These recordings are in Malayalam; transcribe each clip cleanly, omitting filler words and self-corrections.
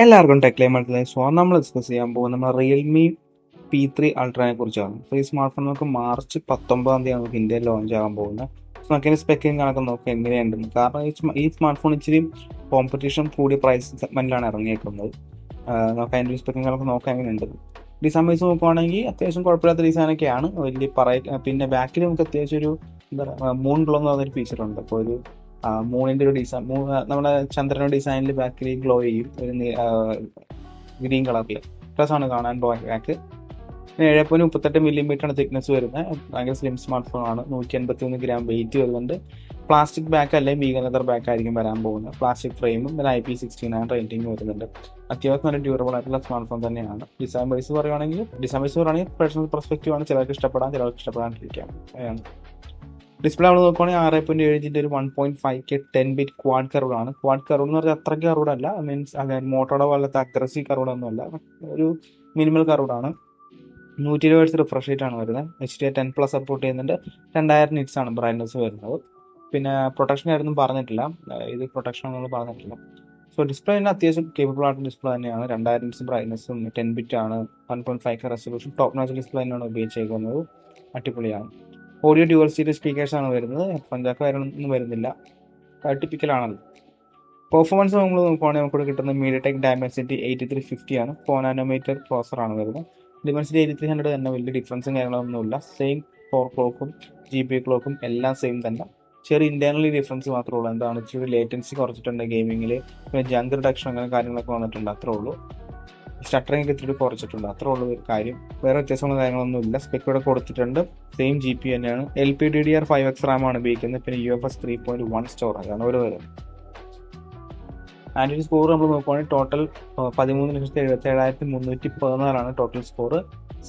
എല്ലാവർക്കും ടെക് ലൈമത്തിലെ നമ്മൾ ഡിസ്കസ് ചെയ്യാൻ പോകുന്നത് നമ്മുടെ റിയൽമി P3 അൾട്രയെ കുറിച്ചാണ്. സോ ഈ സ്മാർട്ട് ഫോൺ നമുക്ക് മാർച്ച് 19 നമുക്ക് ഇന്ത്യയിൽ ലോഞ്ച് ആകാൻ പോകുന്നത്. സോ നമുക്ക് അതിന്റെ സ്പെക്കിംഗ് കണക്ക് നോക്കാം എങ്ങനെയുണ്ടെന്ന്. കാരണം ഈ സ്മാർട്ട് ഫോൺ ഇച്ചിരി കോമ്പറ്റീഷൻ കൂടിയ പ്രൈസ് സെഗ്മെന്റിലാണ് ഇറങ്ങിയേക്കുന്നത്. നമുക്ക് അതിന്റെ സ്പെക്കിംഗ് കണക്ക് നോക്കാം എങ്ങനെയുണ്ട്. ഡിസൈൻ വൈസ് നോക്കുവാണെങ്കിൽ അത്യാവശ്യം കുഴപ്പമില്ലാത്ത ഡിസൈനൊക്കെയാണ്. പിന്നെ ബാക്കിൽ നമുക്ക് അത്യാവശ്യം ഒരു എന്താ പറയുക മൂൺ ഗ്ലോ എന്ന് പറഞ്ഞൊരു ഫീച്ചർ ഉണ്ട്. അപ്പോൾ ഒരു മൂണിന്റെ ഒരു ഡിസൈൻ നമ്മുടെ ചന്ദ്രന്റെ ഡിസൈനിൽ ബാക്കിൽ ഗ്ലോ ചെയ്യും ഒരു ഗ്രീൻ കളറിൽ രസമാണ് കാണാൻ ബാക്ക്. 7.38 ആണ് തിക്നെസ് വരുന്നത്. ഭയങ്കര സ്ലിം സ്മാർട്ട് ഫോൺ ആണ്. 151 ഗ്രാം വെയിറ്റ് വരുന്നുണ്ട്. പ്ലാസ്റ്റിക് ബാക്ക് അല്ലെങ്കിൽ വീഗൻ ലെതർ ബാക്ക് ആയിരിക്കും വരാൻ പോകുന്നത്. പ്ലാസ്റ്റിക് ഫ്രെയിമും പിന്നെ IP69 റേറ്റിംഗ് വരുന്നുണ്ട്. അത്യാവശ്യം നല്ല ഡ്യൂറബിൾ ആയിട്ടുള്ള സ്മാർട്ട് ഫോൺ തന്നെയാണ്. ഡിസൈൻ വൈസ് പറയുകയാണെങ്കിൽ പേഴ്സണൽ പെർസ്പെക്റ്റീവ് ആണ്. ചിലർക്ക് ഇഷ്ടപ്പെടാം, ചിലർക്ക് ഇഷ്ടപ്പെടാണ്ടിരിക്കാം. ഡിസ്പ്ലേ നമ്മൾ നോക്കുവാണെങ്കിൽ 6.7 ഒരു 1.5K 10-bit ക്വാഡ് കർവ് ആണ്. ക്വാഡ് കർവ് എന്ന് പറഞ്ഞാൽ അത്രയ്ക്ക് കർവ് അല്ല. മീൻസ് മോട്ടോയുടെ പോലത്തെ അഗ്രസീവ് കർവ് ഒന്നുമല്ല. ഒരു മിനിമൽ കർവ് ആണ്. 120 Hz റിഫ്രഷ് റേറ്റ് ആണ് വരുന്നത്. HDR10+ സപ്പോർട്ട് ചെയ്യുന്നുണ്ട്. 2000 nits ആണ് ബ്രൈറ്റ്നസ് വരുന്നത്. പിന്നെ പ്രൊട്ടക്ഷൻ ആയിരുന്നു പറഞ്ഞിട്ടില്ല. ഇത് പ്രൊട്ടക്ഷൻ ഒന്നും പറഞ്ഞിട്ടില്ല. സോ ഡിസ്പ്ലേ തന്നെ അത്യാവശ്യം കേപ്പബിൾ ആയിട്ടുള്ള ഡിസ്പ്ലേ തന്നെയാണ്. 2000 nits ബ്രൈറ്റ്നസും 10-bit ആണ്. 1.5K resolution top notch display തന്നെയാണ് ഉപയോഗിച്ചേക്കുന്നത്. അടിപൊളിയാണ്. ഓഡിയോ ഡ്യുവൽ സ്റ്റീരിയോ സ്പീക്കേഴ്സ് ആണ് വരുന്നത്. പഞ്ചാക്ക് കാര്യങ്ങളൊന്നും വരുന്നില്ല. ടിപ്പിക്കലാണല്ലോ. പെർഫോമൻസ് നമ്മൾ നോക്കുവാണെങ്കിൽ നമുക്ക് കിട്ടുന്ന MediaTek Dimensity 8350 ആണ്. 4 നാനോമീറ്റർ പ്രോസറാണ് വരുന്നത്. Dimensity 8300 തന്നെ വലിയ ഡിഫറൻസും കാര്യങ്ങളൊന്നുമില്ല. സെയിം 4 ക്ലോക്കും GPU ക്ലോക്കും എല്ലാം സെയിം തന്നെ. ചെറിയ ഇന്റേണലി ഡിഫറൻസ് മാത്രമേ ഉള്ളൂ. എന്താണ് ഇച്ചിരി ലേറ്റൻസി കുറച്ചിട്ടുണ്ട് ഗെയിമിങ്ങിൽ. പിന്നെ ജങ്ക് റിഡക്ഷൻ അങ്ങനെ കാര്യങ്ങളൊക്കെ വന്നിട്ടുണ്ട്. അത്രേ ഉള്ളൂ. സ്റ്റട്ടറിംഗ് ഒക്കെ ഇത്തിരി കുറച്ചിട്ടുണ്ട്. അത്രേ ഉള്ളൂ ഒരു കാര്യം. വേറെ വ്യത്യാസമുള്ള കാര്യങ്ങളൊന്നും ഇല്ല. സ്പെക്ക് ഇവിടെ കൊടുത്തിട്ടുണ്ട്. സെയിം GPU തന്നെയാണ്. LPDDR5X RAM ആണ് ഉപയോഗിക്കുന്നത്. പിന്നെ UFS 3.1 സ്റ്റോറേജ് ആണ് ഒരു വരും. ആൻഡ്രോയിഡ് സ്കോർ നമ്മൾ നോക്കുവാണെങ്കിൽ total 13,77,314 total score.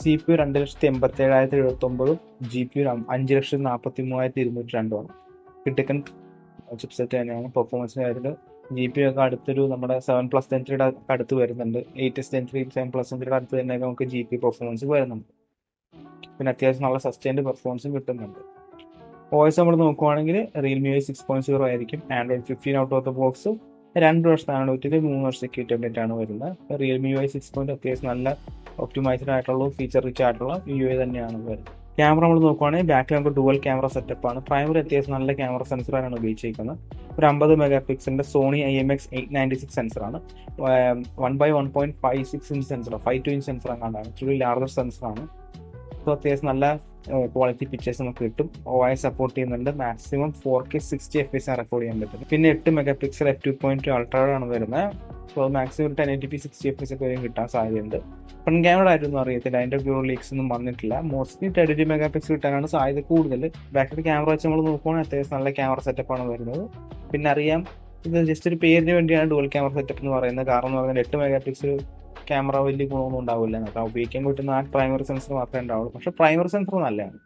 CPU 2,87,079, GPU 5,43,202 കിട്ടിക്കൻ ചിപ്സെറ്റ് തന്നെയാണ്. പെർഫോമൻസിന്റെ കാര്യത്തിൽ GPU ഒക്കെ അടുത്തൊരു നമ്മുടെ 7+ Gen 3 അടുത്ത് വരുന്നുണ്ട്. 8 Gen 3 7+ Gen 3 അടുത്ത് തന്നെ നമുക്ക് GPU പെർഫോമൻസ് വരുന്നുണ്ട്. പിന്നെ അത്യാവശ്യം നല്ല സസ്റ്റൈൻഡ് പെർഫോമൻസും കിട്ടുന്നുണ്ട്. OS നമ്മൾ നോക്കുവാണെങ്കിൽ റിയൽമി UI 6.0 ആയിരിക്കും. Android 15 out of the box. 2 വർഷത്താണ് 3 വർഷം സെക്യൂരിറ്റി അപ്ഡേറ്റ് ആണ് വരുന്നത്. റിയൽമി UI 6 അത്യാവശ്യം നല്ല ഒപ്റ്റിമൈസ്ഡ് ആയിട്ടുള്ള ഫീച്ചർ റിച്ച് ആയിട്ടുള്ള UI തന്നെയാണ് വരുന്നത്. ക്യാമറ നമ്മൾ നോക്കുവാണെങ്കിൽ ബാക്കിൽ നമുക്ക് ഡുവൽ ക്യാമറ സെറ്റപ്പ് ആണ്. പ്രൈമറി അത്യാവശ്യം നല്ല ക്യാമറ സെൻസറാണ് ഉപയോഗിച്ചിരിക്കുന്നത്. ഒരു 50 മെഗാപിക്സലിന്റെ സോണി IMX896 സെൻസറാണ്. 1/1.56 ഇഞ്ച് സെൻസർ, 5.2 ഇഞ്ച് സെൻസർ അങ്ങാണ്ടാണ്. ഇച്ചിരി ലാർജർ സെൻസറാണ്. സോ അത്യാവശ്യം നല്ല ക്വാളിറ്റി പിക്ചേഴ്സ് നമുക്ക് കിട്ടും. OIS സപ്പോർട്ട് ചെയ്യുന്നുണ്ട്. മാക്സിമം 4K 60 FPS റെക്കോർഡ് ചെയ്യാൻ പറ്റും. പിന്നെ 8 മെഗാപിക്സൽ f2.2 അൾട്രാ ആണ് വരുന്നത്. സോ മാക്സിമം 1080p 60 FPS ഒക്കെ വരെയും കിട്ടാൻ സാധ്യതയുണ്ട്. ഫ്രണ്ട് ക്യാമറ ആയിട്ടൊന്നും അറിയത്തില്ല. അതിന്റെ പ്യൂർ ലീക്സ് ഒന്നും വന്നിട്ടില്ല. മോസ്റ്റ്ലി 32 മെഗാപിക്സൽ കിട്ടാനാണ് സാധ്യത കൂടുതൽ. ബാക്കിൽ ക്യാമറ വെച്ച് നമ്മൾ നോക്കുവാണെങ്കിൽ അത്യാവശ്യം നല്ല ക്യാമറ സെറ്റപ്പ് ആണ് വരുന്നത്. പിന്നെ അറിയാം, ഇത് ജസ്റ്റ് ഒരു പേരിന് വേണ്ടിയാണ് ഡുവൽ ക്യാമറ സെറ്റപ്പ് എന്ന് പറയുന്നത്. കാരണം എന്ന് പറഞ്ഞാൽ 8 മെഗാപിക്സൽ ക്യാമറ വലിയ ഗുണമൊന്നും ഉണ്ടാവില്ല. നമുക്ക് ഉപയോഗിക്കാൻ പറ്റുന്ന ആ പ്രൈമറി സെൻസർ മാത്രമേ ഉണ്ടാവുള്ളൂ. പക്ഷെ പ്രൈമറി സെൻസർ നല്ലതാണ്.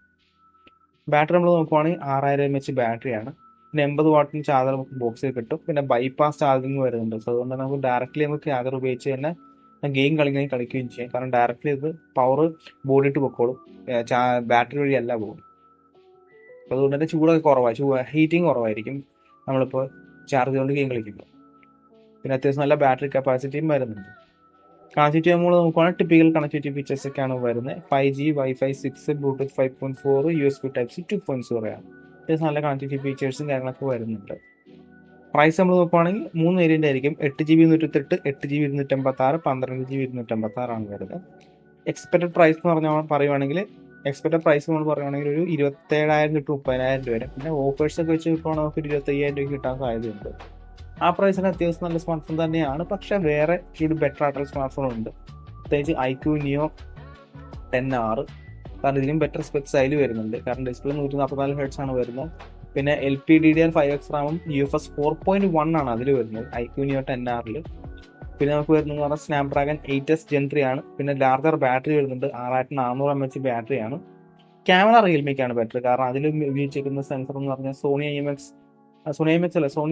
ബാറ്ററി നമ്മൾ നോക്കുവാണെങ്കിൽ 6000 mAh ബാറ്ററിയാണ്. പിന്നെ 80 വാട്ടിന് ചാർജർ നമുക്ക് ബോക്സിൽ കിട്ടും. പിന്നെ ബൈപ്പാസ് ചാർജിങ് വരുന്നുണ്ട്. സോ അതുകൊണ്ട് നമുക്ക് ഡയറക്റ്റ്ലി നമുക്ക് ചാർജർ ഉപയോഗിച്ച് തന്നെ ഗെയിം കളിക്കുകയും ചെയ്യാം. കാരണം ഡയറക്റ്റ്ലി ഇത് പവർ ബോഡിയിട്ട് പൊക്കോളും. ബാറ്ററി വഴിയല്ല പോകും. അപ്പോൾ അതുകൊണ്ട് തന്നെ ചൂടൊക്കെ കുറവാണ്. ഹീറ്റിംഗ് കുറവായിരിക്കും നമ്മളിപ്പോൾ ചാർജ് കൊണ്ട് ഗെയിം കളിക്കുമ്പോൾ. പിന്നെ അത്യാവശ്യം നല്ല ബാറ്ററി കപ്പാസിറ്റിയും വരുന്നുണ്ട്. കണക്ടിവിറ്റി നമ്മൾ നോക്കുവാണെങ്കിൽ ടിപ്പിക്കൽ കണക്ടിവിറ്റി ഫീച്ചേഴ്സ് ഒക്കെയാണ് വരുന്നത്. 5G, Wi-Fi 6, Bluetooth 5.4, USB Type-C 2.0 ആണ്. അത്യാവശ്യം നല്ല കണക്ടിവിറ്റി ഫീച്ചേഴ്സും കാര്യങ്ങളൊക്കെ വരുന്നുണ്ട്. പ്രൈസ് നമ്മൾ നോക്കുവാണെങ്കിൽ 3 വേരിയന്റ് ആയിരിക്കും. 8GB 128, 8GB 256, 12GB 256 ആണ് വരുന്നത്. എക്സ്പെക്ടഡ് പ്രൈസ് എന്ന് പറയുവാണെങ്കിൽ ഒരു 27,000 to 30,000 വരെ. പിന്നെ ഓഫേഴ്സ് ഒക്കെ വെച്ച് കിട്ടുവാണെങ്കിൽ നമുക്ക് 25,000 രൂപ കിട്ടാൻ സാധ്യതയുണ്ട്. ആ പ്രൈസിന് അത്യാവശ്യം നല്ല സ്മാർട്ട് ഫോൺ തന്നെയാണ്. പക്ഷെ വേറെ ഇച്ചിരി ബെറ്റർ ആയിട്ടുള്ള സ്മാർട്ട് ഫോൺ ഉണ്ട്. പ്രത്യേകിച്ച് IQ Neo 10R. കാരണം ഇതിനും ബെറ്റർ സ്പെക്സ് അതിൽ വരുന്നുണ്ട്. കാരണം ഡിസ്പ്ലേ 144 Hz ആണ് വരുന്നത്. പിന്നെ LPDDR5X RAM UFS 4.1 ആണ് അതിൽ വരുന്നത് IQ Neo 10R. പിന്നെ നമുക്ക് വരുന്നത് പറഞ്ഞാൽ സ്നാപ്ഡ്രാഗൺ 8S Gen 3 ആണ്. പിന്നെ ലാർജർ ബാറ്ററി വരുന്നുണ്ട്. 6400 mAh ബാറ്ററിയാണ്. ക്യാമറ റിയൽമിക്കാണ് ബെറ്റർ. കാരണം അതിൽ ഉപയോഗിച്ചിരിക്കുന്ന സെൻസർ എന്ന് പറഞ്ഞാൽ സോണി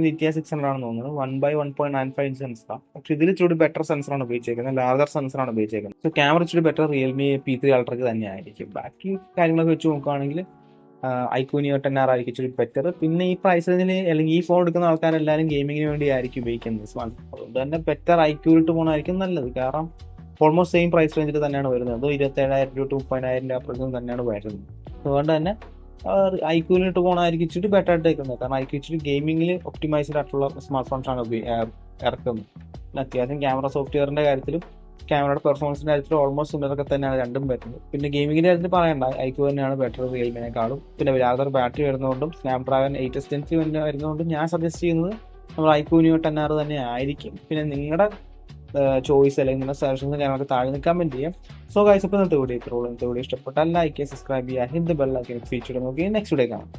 Nitya 600 ആണെന്ന് തോന്നുന്നത്. 1/1.95 ഇഞ്ച് സെൻസറാണ്. പക്ഷെ ഇതിൽ ഇച്ചിരി ബെറ്റർ സെൻസറാണ് ഉപയോഗിച്ചേക്കുന്നത്. ലാർജർ സെൻസറാണ് ഉപയോഗിച്ചേക്കുന്നത്. സോ ക്യാമറ ഇച്ചിരി ബെറ്റർ റിയൽമി P3 അൾട്രയ്ക്ക് തന്നെ ആയിരിക്കും. ബാക്കി കാര്യങ്ങളൊക്കെ വെച്ച് നോക്കുകയാണെങ്കിൽ ഐക്യൂ 10R ആയിരിക്കും ഇച്ചിരി ബെറ്റർ. പിന്നെ ഈ പ്രൈസ് റേഞ്ചിൽ അല്ലെങ്കിൽ ഈ ഫോൺ എടുക്കുന്ന ആൾക്കാരെല്ലാവരും ഗെയിമിങ്ങിന് വേണ്ടി ആയിരിക്കും ഉപയോഗിക്കുന്നത് സ്മാർട്ട് ഫോൺ. അതുകൊണ്ട് തന്നെ ബെറ്റർ ഐക്യൂലിട്ട് പോകുന്നതായിരിക്കും നല്ലത്. കാരണം ഓൾമോസ്റ്റ് സെയിം പ്രൈസ് റേഞ്ചിൽ തന്നെയാണ് വരുന്നത്. അത് 27,000 ടു 30,000 അപ്പുറത്തും തന്നെയാണ് വരുന്നത്. അതുകൊണ്ട് തന്നെ ഐക്യൂലിട്ട് പോകുന്നതായിരിക്കും ഇച്ചിരി ബെറ്റർ ആയിട്ട് നിൽക്കുന്നത്. കാരണം ഐക്യൂ ഇച്ചിരി ഗെയിമിങ്ങിൽ ഒപ്റ്റിമൈസ്ഡ് ആയിട്ടുള്ള സ്മാർട്ട് ഫോൺസ് ആണ് ഇറക്കുന്നത്. അത്യാവശ്യം ക്യാമറ സോഫ്റ്റ്വെയറിന്റെ കാര്യത്തിലും ക്യാമറയുടെ പെർഫോമൻസിന്റെ കാര്യത്തിലും ഓൾമോസ്റ്റ് ഇതൊക്കെ തന്നെയാണ് രണ്ടും വരുന്നത്. പിന്നെ ഗെയിമിങ്ങിന്റെ കാര്യത്തിൽ പറയണ്ട, ഐക്യൂ തന്നെയാണ് ബെറ്റർ റിയൽമിനെക്കാളും. പിന്നെ യാതൊരു ബാറ്ററി വരുന്നതുകൊണ്ടും സ്നാപ്ഡ്രാഗൺ 8 Gen വരുന്നതുകൊണ്ടും ഞാൻ സജസ്റ്റ് ചെയ്യുന്നത് നമ്മൾ ഐക്യൂ 10R തന്നെ ആയിരിക്കും. പിന്നെ നിങ്ങളുടെ ചോയ്സ് അല്ലെങ്കിൽ നിങ്ങളുടെ സജഷൻസ് കാര്യങ്ങളൊക്കെ താഴെ കമന്റ് ചെയ്യാം. സോ ഗൈസ്, ഇപ്പോൾ ഇന്നത്തെ വീഡിയോ ഇത്രയുള്ളൂ. ഇന്നത്തെ വീഡിയോ ഇഷ്ടപ്പെട്ടാൽ ലൈക്ക് ചെയ്യുക, സബ്സ്ക്രൈബ് ചെയ്യുക, hit the bell icon feature നോക്കി നെക്സ്റ്റ് വീഡിയോ കാണാം.